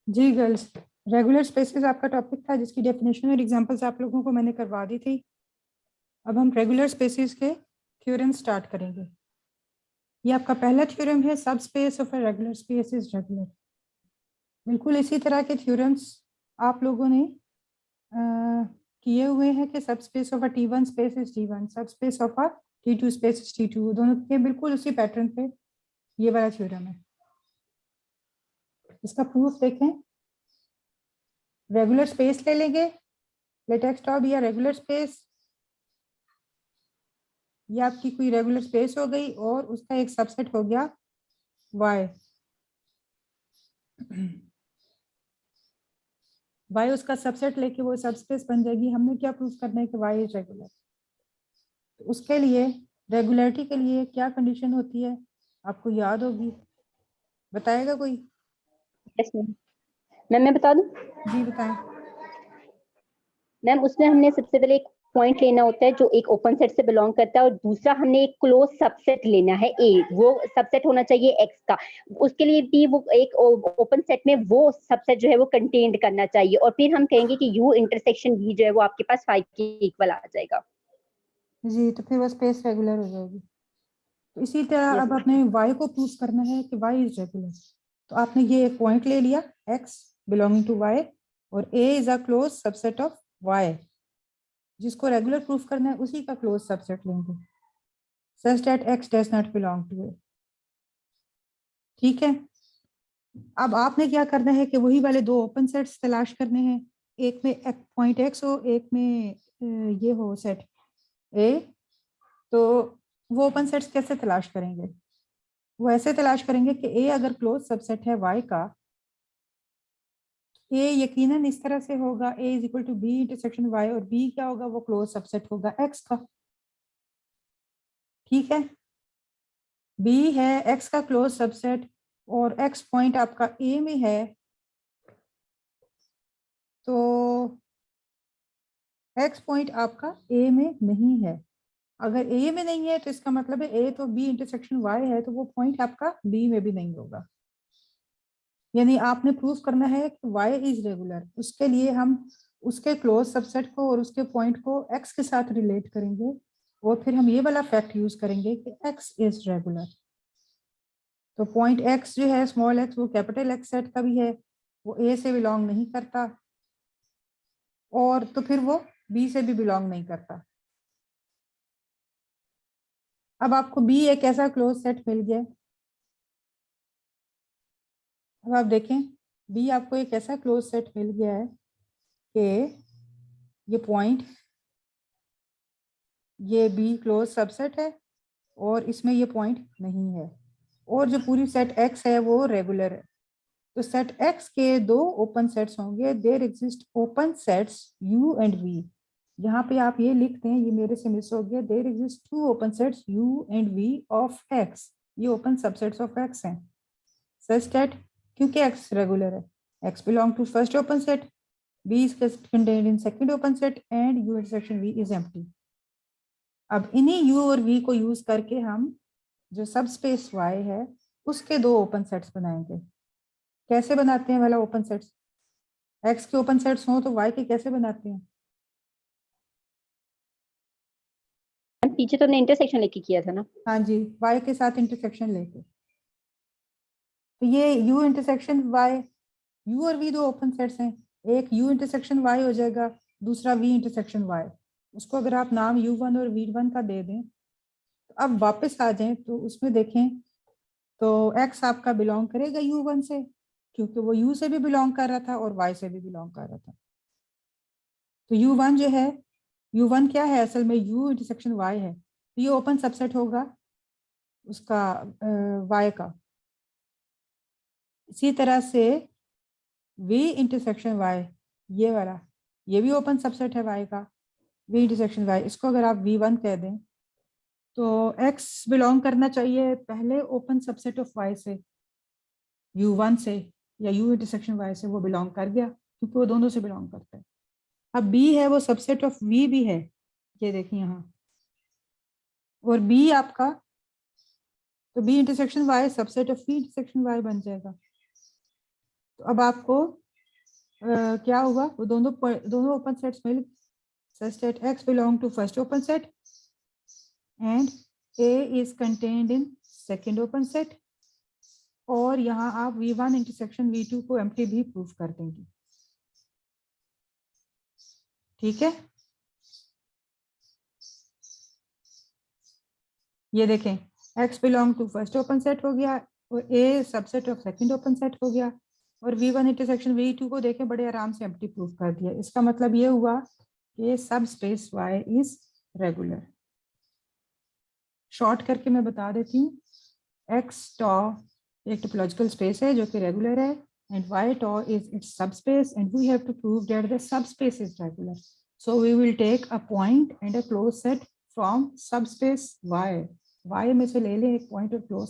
जी girls, regular spaces आपका topic था जिसकी डेफिनेशन और एग्जांपल्स आप लोगों को मैंने करवा दी थी। अब हम रेगुलर स्पेसेस के थ्योरम स्टार्ट करेंगे। ये आपका पहला थ्योरम है, सब space of a regular space is regular. बिल्कुल इसी तरह के थ्योरम्स आप लोगों ने किए हुए हैं कि सब space of a T1 space is T1, सब space of a T2 space is T2, दोनों के बिल्कुल उसी पैटर्न पे ये वाला थ्योरम है। इसका प्रूफ देखें। रेगुलर स्पेस ले लेंगे, लेटेक्स टॉप या रेगुलर स्पेस, ये आपकी कोई रेगुलर स्पेस हो गई और उसका एक सबसेट हो गया y। y उसका सबसेट लेके वो सबस्पेस बन जाएगी। हमने क्या प्रूफ करना है कि y इज रेगुलर। तो उसके लिए रेगुलरिटी के लिए क्या कंडीशन होती है आपको याद होगी, बताएगा कोई? Yes ma'am. मैं बता दूं? जी बताएं। मैम उसमें हमने सबसे पहले एक पॉइंट लेना होता है जो एक ओपन सेट से बिलोंग करता है, और दूसरा हमने एक क्लोज सबसेट लेना है ए, वो सबसेट होना चाहिए एक्स का। उसके लिए भी वो एक ओपन सेट में वो सबसेट जो है वो कंटेन्ड करना चाहिए, और फिर हम कहेंगे कि यू इंटरसेक्शन बी जो है वो आपके पास 5 के इक्वल आ जाएगा। जी, तो फिर वो स्पेस रेगुलर हो जाएगी। तो इसी तरह यस अब मैम। आपने y को प्रूफ करना है कि y इज रेगुलर। तो आपने ये एक पॉइंट ले लिया x बिलोंगिंग टू y, और a is a close subset of y। जिसको रेगुलर प्रूफ करना है उसी का क्लोज सबसेट लेंगे, such that x does not belong to a। ठीक है। अब आपने क्या करना है कि वही वाले दो ओपन सेट्स तलाश करने हैं। एक में पॉइंट x हो, एक में ये हो सेट a। तो वो ओपन सेट्स कैसे तलाश करेंगे? वो ऐसे तलाश करेंगे कि a अगर क्लोज सबसेट है y का, a यकीनन इस तरह से होगा a is equal to b intersection y, और b क्या होगा? वो क्लोज सबसेट होगा x का। ठीक है। b है x का क्लोज सबसेट और x पॉइंट आपका a में है, तो x पॉइंट आपका a में नहीं है। अगर a में नहीं है तो इसका मतलब है a तो b इंटरसेक्शन y है, तो वो पॉइंट आपका b में भी नहीं होगा। यानी आपने प्रूफ करना है कि y इज रेगुलर। उसके लिए हम उसके क्लोज सबसेट को और उसके पॉइंट को x के साथ रिलेट करेंगे, और फिर हम ये वाला फैक्ट यूज करेंगे कि x इज रेगुलर। तो पॉइंट x जो है स्मॉल x, वो कैपिटल x सेट का भी है, वो a से बिलोंग नहीं करता, और तो फिर वो b से भी बिलोंग नहीं करता। अब आपको b एक ऐसा क्लोज सेट मिल गया। अब आप देखें, b आपको एक ऐसा क्लोज सेट मिल गया है कि ये पॉइंट, ये b क्लोज सबसेट है और इसमें ये पॉइंट नहीं है, और जो पूरी सेट x है वो रेगुलर है। तो सेट x के दो ओपन सेट्स होंगे। There exist open sets u and v। यहाँ पे आप ये लिखते हैं, ये मेरे से मिस हो गया। There exist two open sets u and v of x। ये ओपन सबसेट्स ऑफ x हैं। सच दैट, क्योंकि x रेगुलर है, x belong to first open set, b is contained in second open set, and u intersection v is empty। अब इन्हीं u और v को use करके हम जो सब स्पेस y है उसके दो ओपन सेट्स बनाएंगे। कैसे बनाते हैं वाला ओपन सेट्स? x के ओपन सेट्स हो तो y के कैसे बनाते हैं? पीछे तो हमने इंटरसेक्शन लेके किया था ना। हाँ जी, y के साथ इंटरसेक्शन लेके। तो ये u इंटरसेक्शन y, u और v दो ओपन सेट्स हैं। एक u इंटरसेक्शन y हो जाएगा, दूसरा v इंटरसेक्शन y। उसको अगर आप नाम u1 और v1 का दे दें, तो अब वापस आ जाएं तो उसमें देखें तो x आपका बिलोंग करेगा u1 से, क्योंकि वो u से भी बिलोंग कर रहा था और y से भी बिलोंग कर रहा था। तो u1 जो है, u1 क्या है असल में? u इंटरसेक्शन y है, तो ये ओपन सबसेट होगा उसका y का। इसी तरह से v इंटरसेक्शन y, ये वाला, ये भी ओपन सबसेट है y का, v इंटरसेक्शन y। इसको अगर आप v1 कह दें तो x बिलोंग करना चाहिए पहले ओपन सबसेट ऑफ y से, u1 से या u इंटरसेक्शन y से। वो बिलोंग कर गया क्योंकि वो दोनों से बिलोंग करता है। अब b है वो सबसेट ऑफ v भी है, ये देखिए यहाँ, और b आपका, तो b intersection y subset of v intersection y बन जाएगा। तो तो अब आपको क्या होगा, वो दोनों open sets mill such that x belong to first open set and a is contained in second open set, और यहाँ आप v1 इंटरसेक्शन v2 को एम्प्टी भी प्रूव कर देंगे। ठीक है, ये देखें x belong to first open set हो गया और a subset of second open set हो गया, और v1 इंटरसेक्शन v2 को देखें बड़े आराम से एम्प्टी प्रूव कर दिया। इसका मतलब ये हुआ कि सब space y is regular. Short करके मैं बता देती हूँ, x टॉ एक टोपोलॉजिकल स्पेस है जो कि रेगुलर है, and y tau is its subspace, and we have to prove that the subspace is regular. So we will take a point and a closed set from subspace y. y में से ले लें एक point और close,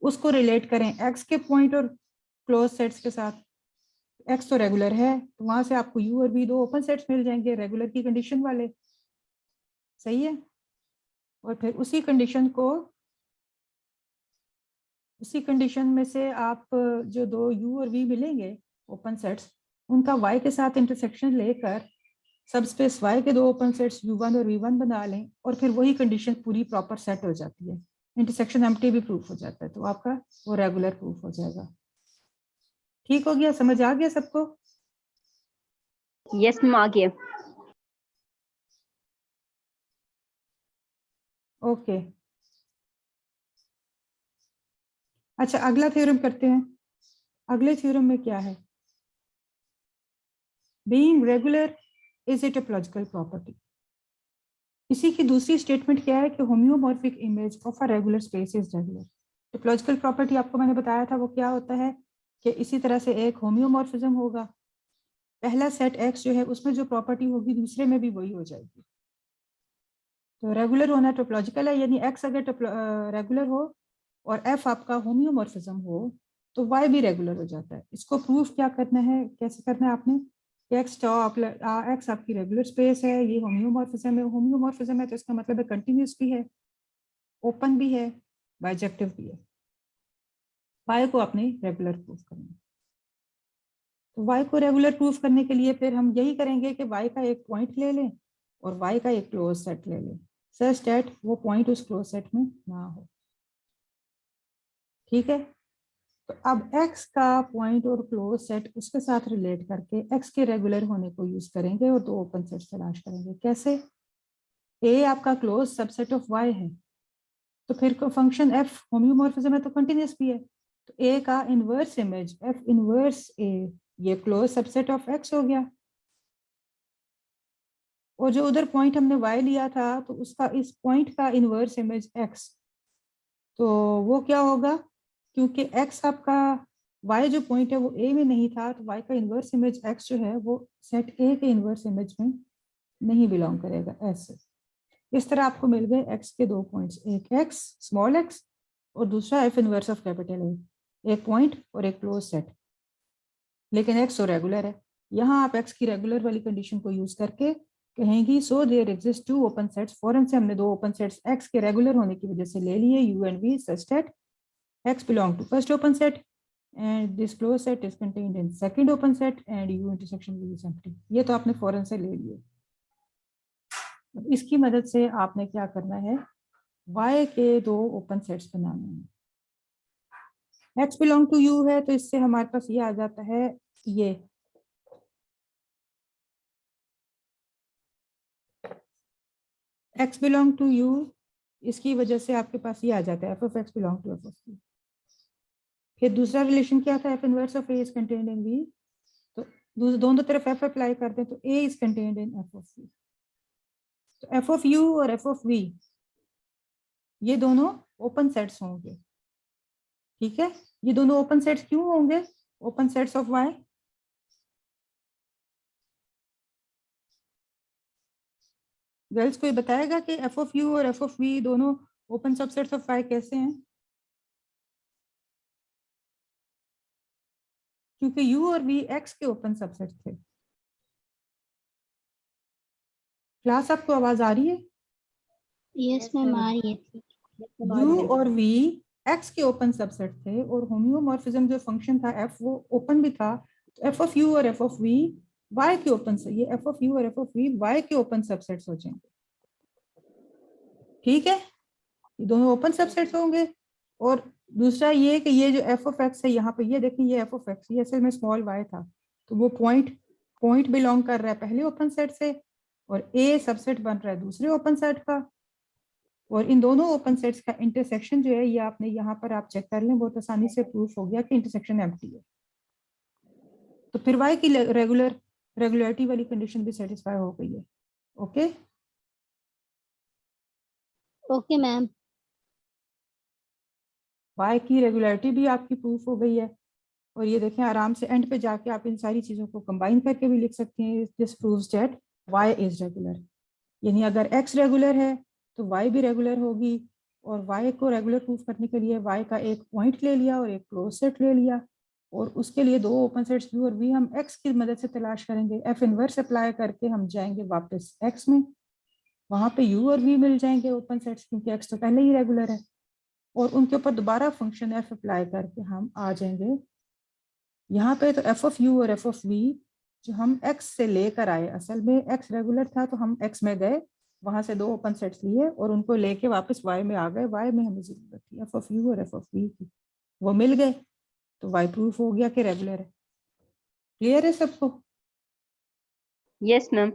उसको relate करें x के point और क्लोज सेट्स के साथ। x तो रेगुलर है तो वहां से आपको u और v दो ओपन सेट्स मिल जाएंगे रेगुलर की कंडीशन वाले, सही है। और फिर उसी कंडीशन में से आप जो दो u और v मिलेंगे ओपन सेट्स, उनका y के साथ इंटरसेक्शन लेकर सबस्पेस y के दो ओपन सेट्स u1 और v1 बना लें, और फिर वही कंडीशन पूरी प्रॉपर सेट हो जाती है, इंटरसेक्शन एम्प्टी भी प्रूफ हो जाता है, तो आपका वो रेगुलर प्रूफ हो जाएगा। ठीक हो गया, समझ आ गया सबको? यस मैम, आ गया। ओके, अच्छा अगला थ्योरम करते हैं। अगले थ्योरम में क्या है, being regular is a topological property. इसी की दूसरी स्टेटमेंट क्या है कि homeomorphic image of a regular space is regular. Topological property आपको मैंने बताया था वो क्या होता है कि इसी तरह से एक होम्योमॉर्फिज्म होगा, पहला सेट x जो है उसमें जो प्रॉपर्टी होगी दूसरे में भी वही हो जाएगी। तो रेगुलर होना टोपोलॉजिकल है, यानी x अगर रेगुलर हो और f आपका होम्योमॉर्फिज्म हो तो y भी रेगुलर हो जाता है। इसको प्रूफ क्या करना है, कैसे करना है आपने, x आपकी रेगुलर स्पेस है, ये होम्योमॉर्फिज्म है तो इसका मतलब है कंटिन्यूस भी है, ओपन भी है, बाइजेक्टिव भी है। y को आपने रेगुलर प्रूफ करना है। तो y को रेगुलर प्रूफ करने के लिए फिर हम यही करेंगे कि y का एक पॉइंट ले लें और y का एक क्लोज सेट ले लें, सच दैट वो पॉइंट उस क्लोज सेट में ना हो। ठीक है, तो अब x का पॉइंट और क्लोज सेट उसके साथ रिलेट करके x के रेगुलर होने को यूज करेंगे और दो ओपन सेट तलाश करेंगे। कैसे, a आपका क्लोज सबसेट ऑफ y है, तो फिर फंक्शन f होम्योमॉर्फिज्म है तो कंटिन्यूस भी है, तो a का inverse image f inverse a ये क्लोज सबसेट ऑफ x हो गया, और जो उधर पॉइंट हमने y लिया था तो उसका इस पॉइंट का इनवर्स इमेज x, तो वो क्या होगा, क्योंकि x आपका y जो पॉइंट है वो a में नहीं था तो y का इनवर्स इमेज x जो है वो सेट a के इनवर्स इमेज में नहीं बिलोंग करेगा। ऐसे इस तरह आपको मिल गए x के दो पॉइंट्स, एक x स्मॉल x और दूसरा f inverse of capital A, एक पॉइंट और एक क्लोज सेट, लेकिन x तो रेगुलर है। यहाँ आप x की रेगुलर वाली कंडीशन को यूज करके कहेंगी so there exist two open sets, फौरन से हमने दो ओपन सेट्स x के रेगुलर होने की वजह से ले लिए u and v such that x belong to first open set and this closed set is contained in second open set and u intersection v is empty। ये तो आपने फौरन से ले लिए। इसकी मदद से आपने क्या करना है, y के दो ओपन सेट्स बनाने हैं। x बिलोंग टू u है तो इससे हमारे पास ये आ जाता है, ये x बिलोंग टू u, इसकी वजह से आपके पास ये आ जाता है f of x belong to f of v। फिर दूसरा रिलेशन क्या था, f inverse of a is contained in v, तो दोनों तरफ f अप्लाई करते हैं तो a is contained in f of v। तो f of u और f of v ये दोनों ओपन सेट्स होंगे। ठीक है, ये दोनों ओपन सेट्स क्यों होंगे, open sets of y, girls कोई बताएगा कि f of u और f of v दोनों ओपन सबसेट्स ऑफ y कैसे हैं? क्योंकि u और v x के ओपन सबसेट थे। क्लास आपको आवाज आ रही है? यस मैम, आ रही है। u और v एक्स के ओपन सबसेट थे और होम्योमॉर्फिज्म जो फंक्शन था एफ वो ओपन भी था, तो एफ ऑफ यू और एफ ऑफ वी वाई के ओपन से, ये एफ ऑफ यू और एफ ऑफ वी वाई के ओपन सबसेट्स हो जाएंगे। ठीक है, ये दोनों ओपन सबसेट्स होंगे। और दूसरा ये कि ये जो एफ ऑफ एक्स है यहाँ पे, ये देखें ये एफ ऑफ एक्स, ये असल में स्मॉल वाई था, तो वो पॉइंट बिलोंग कर रहा है पहले ओपन सेट से, और ए सबसेट बन रहा है दूसरे ओपन सेट का। और इन दोनों ओपन सेट्स का इंटरसेक्शन जो है ये आपने यहाँ पर आप चेक कर लें, बहुत आसानी से प्रूफ हो गया कि इंटरसेक्शन एम्प्टी है। तो फिर वाई की रेगुलरिटी वाली कंडीशन भी सेटिस्फाई हो गई है। Okay okay ma'am. वाई की रेगुलरिटी भी आपकी प्रूफ हो गई है। और ये देखें आराम से एंड पे जाके आप इन सारी चीजों को कंबाइन करके भी लिख सकते हैं, this proves that Y is regular. यानी अगर एक्स रेगुलर है तो वाई भी रेगुलर होगी। और वाई को रेगुलर प्रूफ करने के लिए वाई का एक पॉइंट ले लिया और एक क्लोज सेट ले लिया, और उसके लिए दो ओपन सेट्स यू और वी हम एक्स की मदद से तलाश करेंगे। एफ इनवर्स अप्लाई करके हम जाएंगे वापस एक्स में, वहां पे यू और वी मिल जाएंगे ओपन सेट्स, क्योंकि एक्स तो पहले ही रेगुलर है। और उनके ऊपर दोबारा फंक्शन एफ अप्लाई करके हम आ जाएंगे यहाँ पे। तो एफ ऑफ यू और एफ ऑफ वी जो हम एक्स से लेकर आए, असल में एक्स रेगुलर था तो हम एक्स में गए, वहां से दो ओपन सेट्स लिए और उनको लेके वापस वाई में आ गए। वाई में हमें जरूरत थी एफ ऑफ यू और एफ ऑफ वी की, वो मिल गए, तो वाई प्रूफ हो गया कि रेगुलर है। क्लियर है सबको? Yes ma'am.